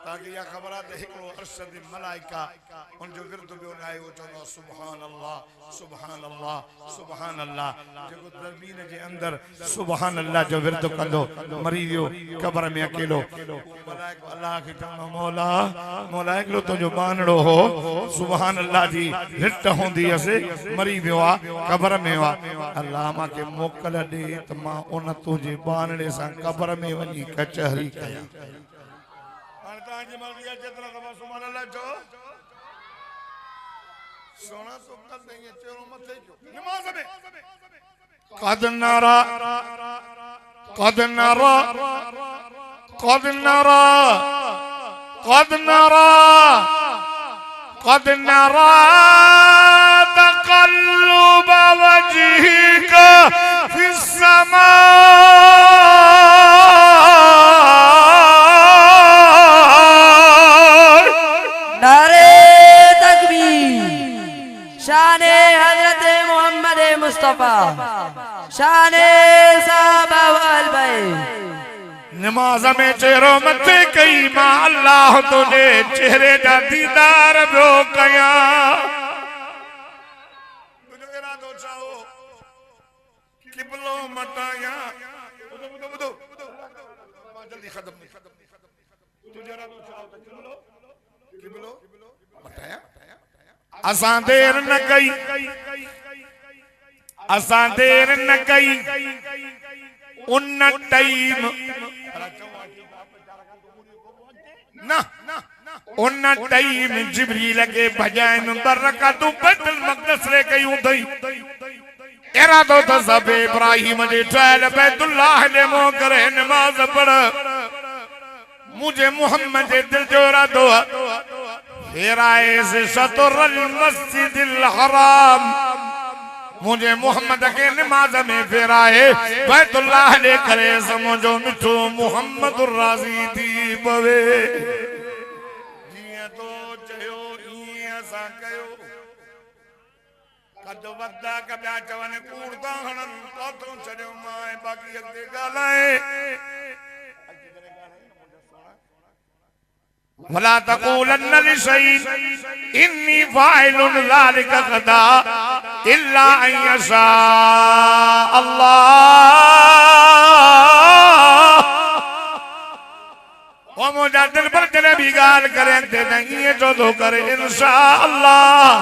ताकि या खबरात हिकड़ो अरशद मलाइका उन जो विरद बियो नाए वो चनो सुभान अल्लाह सुभान अल्लाह सुभान अल्लाह जो ज़मीन के अंदर सुभान अल्लाह जो विरद कंदो मरी वियो कब्र में अकेलो मलाइक अल्लाह के चनो मौला मलाइक लो तो जो बानड़ो हो सुभान अल्लाह जी रिट होंदी असे मरी वियो आ कब्र में वा अल्लाह मां के मोकल दे त मां उन तुजे बानड़े सा कब्र में वनी कचहरी कया जितना दफा सुभान अल्लाह जो सोना तो कर देंगे चेहरों मथे जो नमाज में कद नरा कद नरा कद नरा कद नरा कद नरा तक़ल्लुब वजहिका फिस समा शाने हजरत मोहम्मद मुस्तफा शाने साहबा वाल भाई नमाज में चेहरो मथे कई मां अल्लाह तुझे चेहरे जा दीदार बियो कया तुझो इरादो चाहो किबलो मटाया बुधो जल्दी खत्म तुझो इरादो चाहो तो किबलो मटाया असां देर न कई असां देर न कई उन टाइम ना उन टाइम जिब्रील के भजाइन बरकतू बैतुल मक़दस रे कयूं थई इरादो त सब इब्राहिम जे ठहल बैतुल्लाह दे मो करे नमाज पढ़ मुझे मोहम्मद जे दिल जो इरादो फेराए से शतरुल मस्जिदिल हराम मुझे मोहम्मद के नमाज में फेराए बैतुल्लाह ले करे समझो मिठो मोहम्मद राजी थी पवे जिया तो चयो इए असा कयो कदो वदा कब्या चवन कूड़ता हणन तो छड़ो माए बाकी अगे गालाए वला तक़ूलन लिशैइन इन्नी फाइलुन ज़ालिका गदा इल्ला अन यशा अल्लाह ओ मुझा दिल पर जने भी गाल करें ते नहीं ये जो दो करे इंशाअल्लाह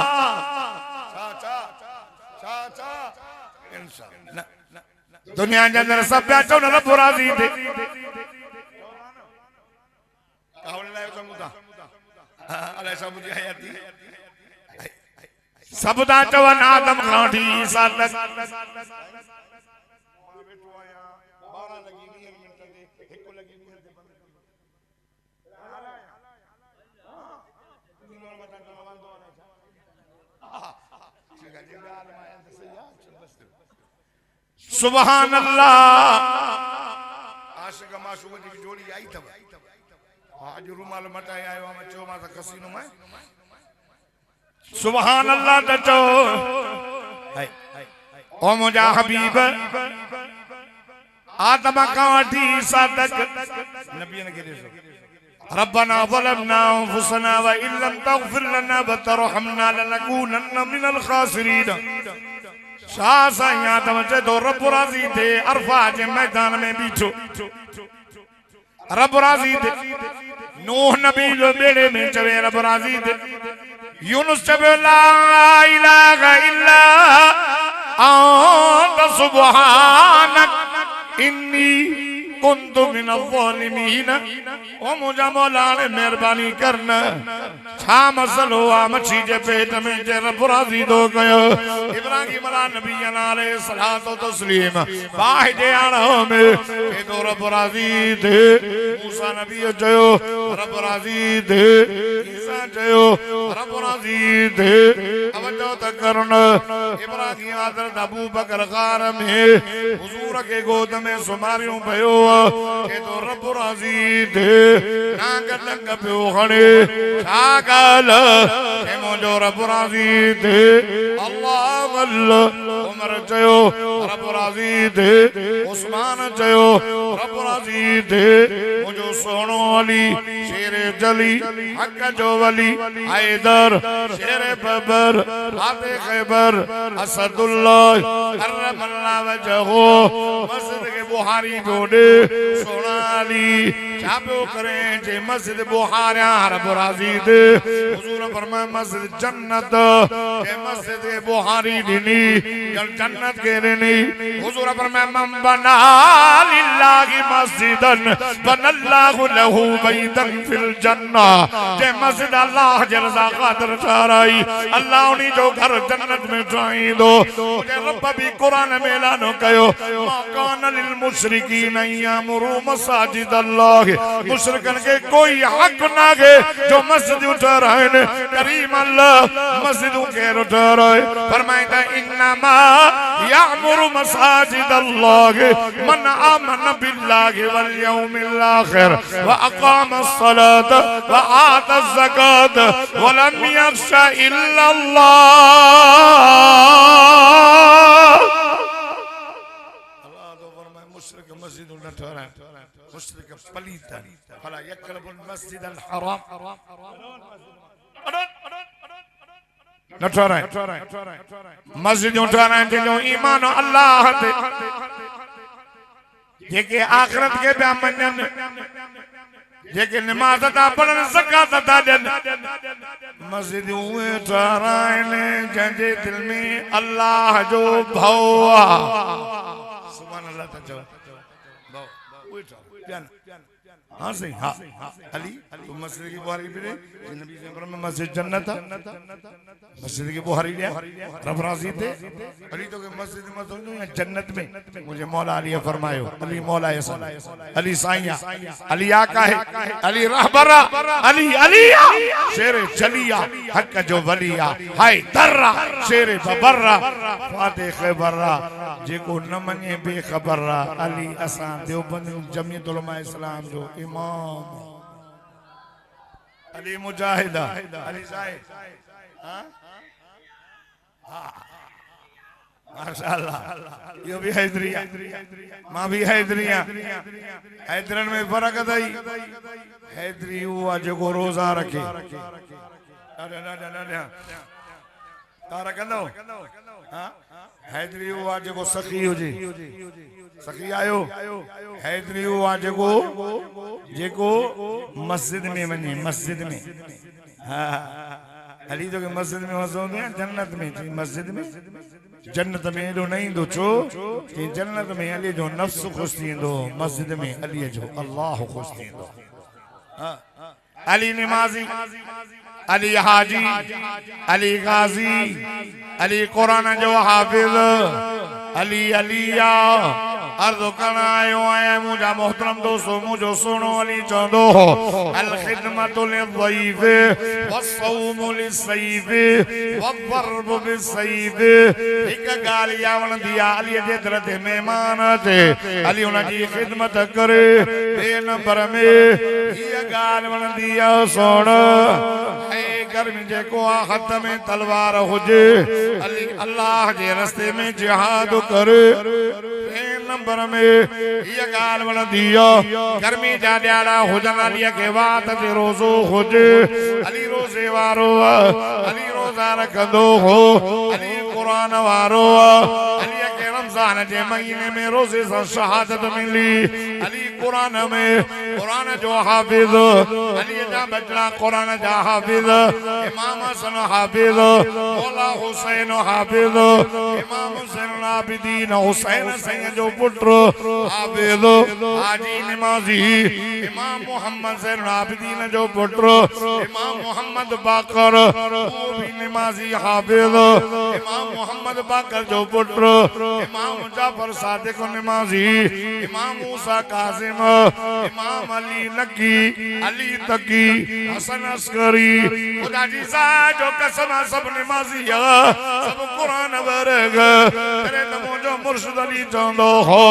इंशाअल्लाह दुनिया के अंदर सब बैठो न रब राजी थे सबदा चवन आदम खांठी ईसा तक सुभान अल्लाह आशिक माशूक जी जोड़ी आई थव आज रुमाल मटाए आयो हम चो मा कसीनो में सुभान अल्लाह तचो ओ मुजा हबीब आदम का वठी सादक नबी ने कहे रब्बना ज़लमना अनफुसना व इन लम तगफिर लना व तरहमना लनकूनन मिनल खासिरीन शाह साईं आदम चे तो रब राजी थे अरफा के मैदान में बीठो रब राजी थे नूह नबी जो बेड़े में चवे रब राजी थे यूनुस चवे ला इलाहा इल्ला अंत सुब्हानक इन्नी कुन्तु मिनज़ ज़ालिमीन ओ मुझा मौला ने मेहरबानी करना छा मसलो आ मछी जे पेट में जे रब राजी दो गयो इब्राहिम नबी अलैहि सलातो तस्लीम बाहि जे आणो में के तो रब राजी दे मूसा नबी चयो रब राजी दे ईसा चयो रब राजी दे तवज्जो त करन इब्राहिम हज़रत अबू बकर गार में हुजूर के गोद में सुमारियो भयो के तो रब राजी दे नांग लंग पियो खणे छागल के मुंजो रब राजी दे अल्लाह अल्लाह उमर चयो रब राजी दे उस्मान चयो रब राजी दे मुंजो सोनो अली शेर जली हक जो वली हैदर शेर बबर हाथे खैबर असदुल्लाह करमल्लाह वजहो मस्जिद के बुहारी बोडे सोना अली चाबो करें जे मस्जिद बुहारा रब राजी दे हुजूर फरमाए मस्जिद जन्नत के मस्जिद बुहारी दिनी जन्नत के दिनी हुजूर फरमाए मन बना लिल्लाहि मस्जिदन बनल्लाहु लहू बैतन फिल जन्नह जे मस्जिद अल्लाह जे रज़ा खातिर ठहराई अल्लाह उन्हीं जो घर जन्नत में ठाई दो मुझे रब भी कुरान में ऐलान कयो मा कान लिल मुशरिकीन यमरू मसाजिद अल्लाह मुशरिकन के कोई हक ना है जो मस्जिद उठा रहे करीम अल्लाह मस्जिदों के उठा रहे फरमाया इन्नमा यामुरु मसाजिद अल्लाह मन आमन बिल्लाहि वल यौमिल आखिर व अकाम अस्सलात व आता ज़कात व लम यख्शा इल्ला अल्लाह। अल्लाह तो फरमाए मुशरिक मस्जिद न ठहराए, मुशरिक पलीत फला यक़रबुल मस्जिदल हराम न ठहराए, मस्जिद ठहराए जो ईमान अल्लाह ते जेके आखिरत के पिया मञनि, जेके नमाज़ था पढ़नि, ज़कात था ॾियनि, मस्जिद उहे ठहराइनि जंहिंजे दिल में अल्लाह जो भउ आहे। सुभान अल्लाह था चओ भउ उहे ठहराइनि। हाँ सही हाँ अली तो मस्जिद की बुहारी भी नबी से फरमाया मस्जिद जन्नत है, मस्जिद की बुहारी लिया रब राजी थे अली तो के मस्जिद में समझो या जन्नत में मुझे मौला अली फरमायो अली मौला ऐसा अली साईया अली आका है अली रहबरा अली अलिया शेर चलिया हक जो वलिया हाय दर्रा शेर बबर्रा फाते खबरा जेको न मने बेखबरा अली असा देवबंद जमीयत उलमा इस्लाम जो इमाम अली मुजाहिदा अली साहिब हाँ माशाअल्लाह यो भी हैदरिया मां भी हैदरिया हैदरन में फर्क अथई हैदरी हुआ जेको रोजा रखे तारा कंदो हां हैदरी हुआ जेको सखी हुजे सखी आयो हैदरी हुआ जेको जेको मस्जिद में वने मस्जिद में हां अली तो के मस्जिद में वसोंदे जन्नत में मस्जिद में जन्नत में एडो नहीं दो छो कि जन्नत में अली जो नफ्स खुश थींदो मस्जिद में अली जो अल्लाह खुश थींदो। अली नमाजी अली हाजी अली गाजी अली कुरान जो हाफिज अली अलिया अर्ज़ करण आयो आया मुझा मोहतरम दोस्तों मुझो सुनो अली चवंदो अल खिदमतु लिज़ईफ़ वस्सौमु लिस्सैफ़ वद्दर्ब बिस्सैफ़। हिक ॻाल्हि इहा वणंदी आहे अली जे दर ते महिमान अचे अली उन जी खिदमत करे। ॿिए नंबर में हीअ ॻाल्हि वणंदी आहे सोण गर्मी जेको आहे हथ में तलवार हुजे अली अल्लाह जे रस्ते में जिहाद करे। नंबर में ये गाल वणंदी गर्मी जा ॾियारा हुजन अली के वात ते रोज़ो हुजे अली रोज़े वारो अली रोज़ा रखंदो हो अली कुरान वारो अली के रमजान जे महीने में रोज़े से शहादत मिली अली कुरान में कुरान जो हाफिज अली जा बचड़ा कुरान जा हाफिज इमाम हसन हाफिज मौला हुसैन हाफिज इमाम हुसैन आबिदीन हुसैन सिंह जो पुत्र हाफिज हाजी नमाजी इमाम मोहम्मद ज़ैन आबिदीन जो पुत्र इमाम मोहम्मद बाकर वो भी नमाजी हाफिज इमाम मोहम्मद बाकर जो पुत्र इमाम जाफर सादिक नमाजी इमाम मूसा कासिम इमाम अली नकी अली तकी हसन अस्करी खुदा जी सा जो कसम सब नमाजी सब कुरान वर्ग तेरे नमो जो मुर्शिद अली चवंदो हो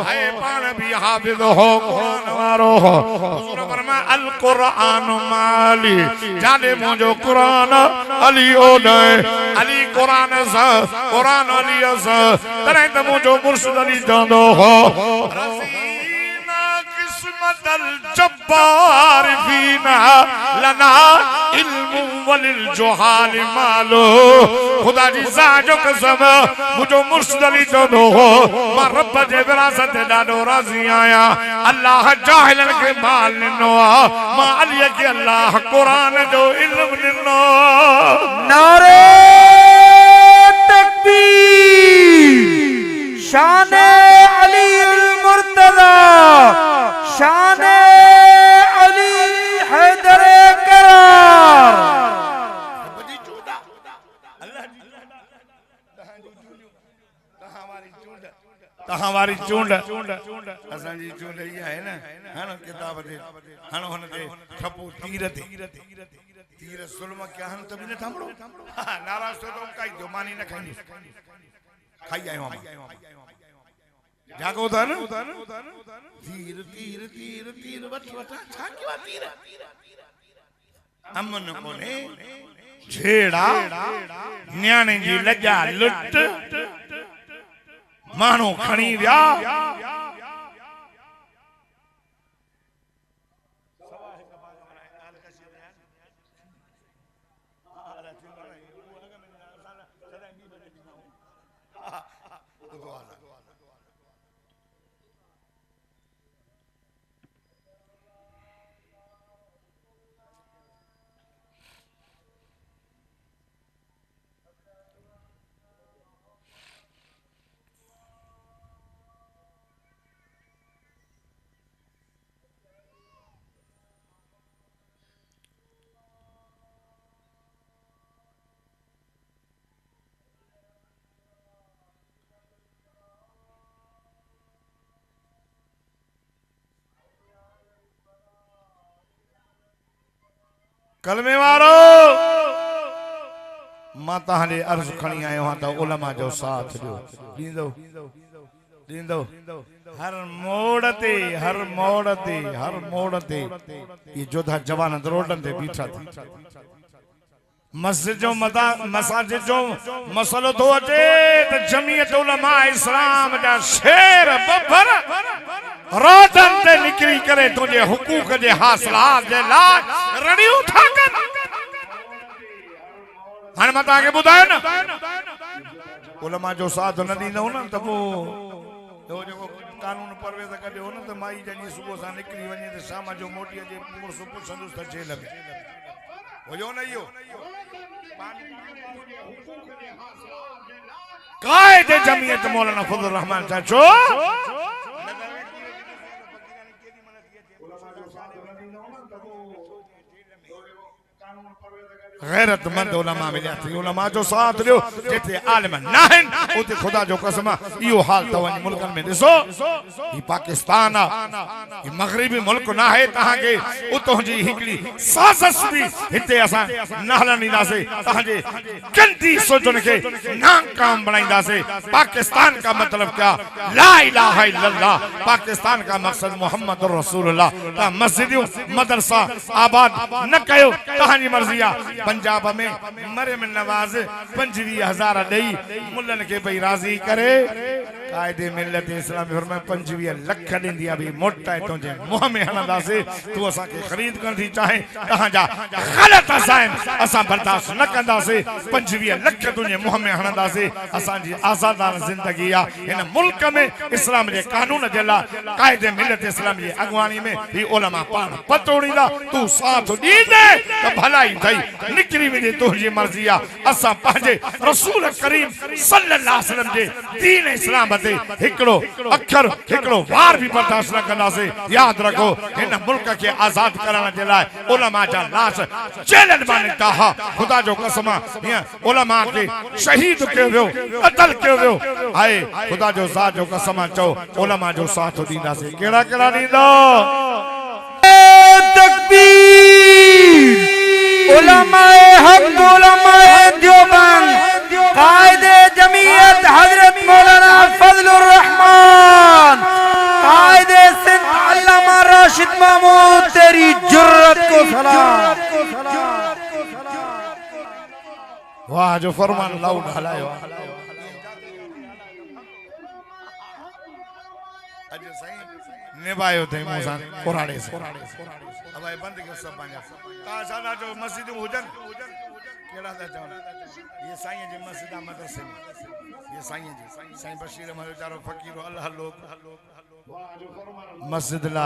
हाय पाण भी हाफिज हो कुरान वारो हो हुजूर फरमाया अल कुरान माली जाने मुझो कुरान अली ओदे अली कुरान सा कुरान अली सा तेरे नमो जो मुर्शिद अली चवंदो हो मदल जब्बार फीना लना इल्मु वलिल जुहाल मालो। खुदा जी सा जो कसम मुझो मुर्शिद अली चवंदो हो मां रब जे विरासत ते ॾाढो राज़ी आहियां अल्लाह जाहिलन खे माल ॾिनो आहे मां अली खे अल्लाह कुरान जो इल्म ॾिनो। नारे तकबीर शाने अली मुर्तज़ा शाने अली हैदर करार। हमारी चूंड असां जी चूंड ये है ना हण किताब ते हण हुन ते ठपो तीर ते तीर सुलम क्या हण तभी न थामड़ो नाराज तो काई जो मानी न खाई खाई आयो जागो था ना तीर तीर तीर तीर वट वटा छा किवा तीर अमन कोने छेड़ा न्याणे जी लजा लुट मानो खणी विया कलमे वारो मां तहांजे अर्ज खणी आयो हां त उलमा जो साथ ॾियो ॾींदो ॾींदो हर मोड़ ते हर मोड़ ते हर मोड़ ते ये जोधा जवान रोडन ते बीठा थी मस्जिद जो मसाजिद जो मसलो तो अचे त जमीयत उलमा इस्लाम जा शेर बबर रोडन ते निकरी करे तुझे हुकूक जे हासिलात जे लाइ रड़ियूं था कन हाणे मां तव्हांखे ॿुधायो न उलमा जो साथ न ॾींदव न त पोइ जेको कानून परवेज़ कढियो न त माई जॾहिं सुबुह सां निकिरी वञे त शाम जो मोटी अचे मुड़ुस पुछंदुसि त जेल में हुयो न इहो कायदे जमीयत मौलाना फजल रहमान चाचो गैरतमंद उलमा मिलिया थी उलमा जो साथ ॾियो जिथे आलिम न आहिनि उते ख़ुदा जो कसम इहो हाल तव्हांजे मुल्कनि में ॾिसो ही पाकिस्तान आहे मग़रिबी मुल्क न आहे तव्हांखे उतां जी हिकिड़ी साज़िश बि हिते असां न हलण ॾींदासीं तव्हांजे गंदी सोचनि खे नाकाम बनाईंदासीं पाकिस्तान का मतलब क्या ला इलाहा इल्लल्लाह पाकिस्तान का मकसद मोहम्मद रसूलुल्लाह तव्हां मस्जिदियूं मदरसा आबाद न कयो तव्हांजी मर्ज़ी आहे पंजाब में मरियम नवाज 25,000 ॾेई मुल्लनि खे भई राज़ी करे कायदे मिलत इस्लाम फरमाए 25 लख ॾींदी आहे भई मोटा तुंहिंजे मुंहं में हणंदासीं तूं असांखे ख़रीद करण थी चाहे तव्हांजा ग़लत आहिनि असां बर्दाश्त न कंदासीं 25 लख तुंहिंजे मुंहं में हणंदासीं असांजी आज़ादार ज़िंदगी आहे हिन मुल्क में इस्लाम जे कानून जे लाइ कायदे मिलत इस्लाम जी अॻुवाणी में ही उलमा पाण पतोड़ींदा तूं साथ ॾींदे त भलाई थई निकरी वञे तुंहिंजी मर्ज़ी आहे असां पंहिंजे रसूल करीम सल्लल्लाहु अलैहि वसल्लम जे दीन इस्लाम ते हिकिड़ो अखर हिकिड़ो वार बि बर्दाश्त न कंदासीं यादि रखो हिन मुल्क खे आज़ाद करण जे लाइ उलमा जा लाश जेलनि मां निकिता हा ख़ुदा जो कसम हीअं उलमा खे शहीद कयो वियो क़त्ल कयो वियो आहे ख़ुदा जो ज़ात जो कसम चओ उलमा जो साथ ॾींदासीं कहिड़ा कहिड़ा ॾींदो तकबीर उलमाए हक उलमाए देवबंद कायदे जमीयत हजरत मौलाना फजलुर रहमान कायदे सिंध अल्लामा राशिद महमूद तेरी जुर्रत को सलाम वाह जो फरमान लाउड हलायो अॼु साईं निभायो अथई मूं सां कुराड़े से अब ये बंद कर सब पंहिंजा तव्हां छा था चओ मस्जिदूं हुजनि कहिड़ा था चओ ये साईं जी मस्जिद मदरसे में ये साईं जी साईं बशीर अहमद वीचारो फ़क़ीर अल्लाह लोग मस्जिद ला